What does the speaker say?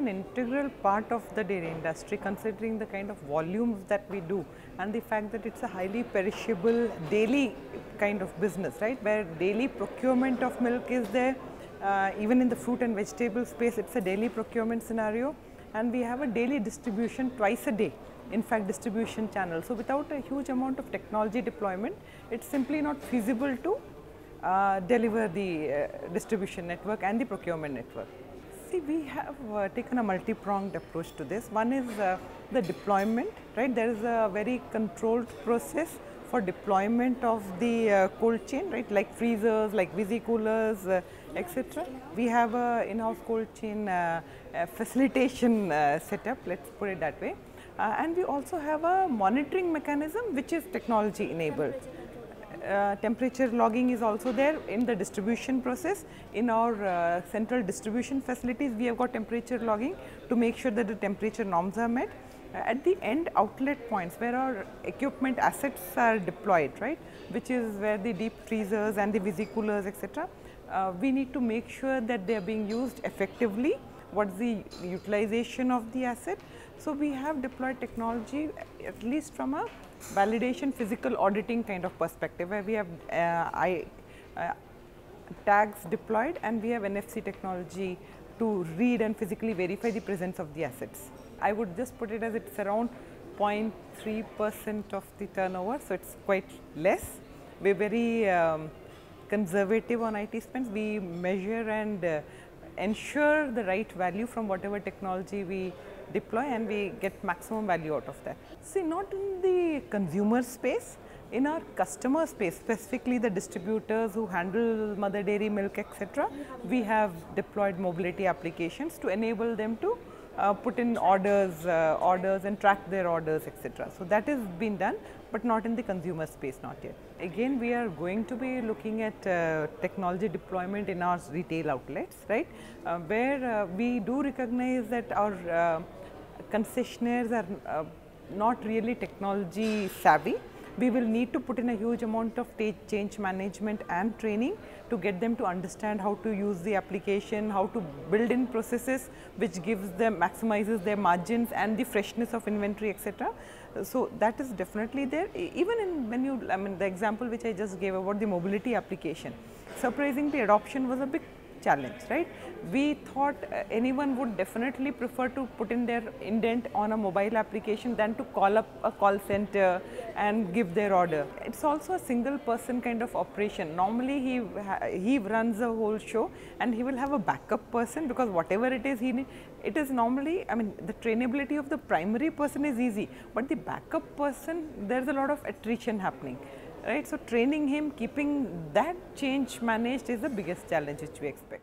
an integral part of the dairy industry, considering the kind of volumes that we do and the fact that it's a highly perishable daily kind of business, right, where daily procurement of milk is there. Even in the fruit and vegetable space, it's a daily procurement scenario, and we have a daily distribution twice a day, in fact distribution channel. So without a huge amount of technology deployment, it's simply not feasible to deliver the distribution network and the procurement network. See, we have taken a multi-pronged approach to this. One is the deployment, right? There is a very controlled process for deployment of the cold chain, right, like freezers, like visi-coolers, etc. We have a in-house cold chain facilitation setup, let's put it that way. And we also have a monitoring mechanism which is technology enabled. Temperature logging is also there in the distribution process. In our central distribution facilities, we have got temperature logging to make sure that the temperature norms are met. At the end outlet points where our equipment assets are deployed, right, which is where the deep freezers and the visi-coolers, etc., we need to make sure that they are being used effectively. What's the utilization of the asset? So we have deployed technology at least from a validation physical auditing kind of perspective, where we have tags deployed and we have NFC technology to read and physically verify the presence of the assets. I would just put it as it's around 0.3% of the turnover, so it's quite less. We're very conservative on IT spends. We measure and ensure the right value from whatever technology we deploy, and we get maximum value out of that. See, not in the consumer space, in our customer space, specifically the distributors who handle mother dairy milk, etc., we have deployed mobility applications to enable them to put in orders and track their orders, etc. So that has been done, but not in the consumer space, not yet. Again, we are going to be looking at technology deployment in our retail outlets, right, where we do recognize that our concessionaires are not really technology savvy. We will need to put in a huge amount of change management and training to get them to understand how to use the application, how to build in processes which gives them, maximizes their margins and the freshness of inventory, etc. So that is definitely there. Even in when you, I mean, the example which I just gave about the mobility application, surprisingly adoption was a big challenge, right? We thought anyone would definitely prefer to put in their indent on a mobile application than to call up a call center and give their order. It's also a single person kind of operation. Normally he runs the whole show, and he will have a backup person, because whatever it is he need, it is normally, I mean, the trainability of the primary person is easy, but the backup person, there's a lot of attrition happening. Right, so training him, keeping that change managed is the biggest challenge which we expect.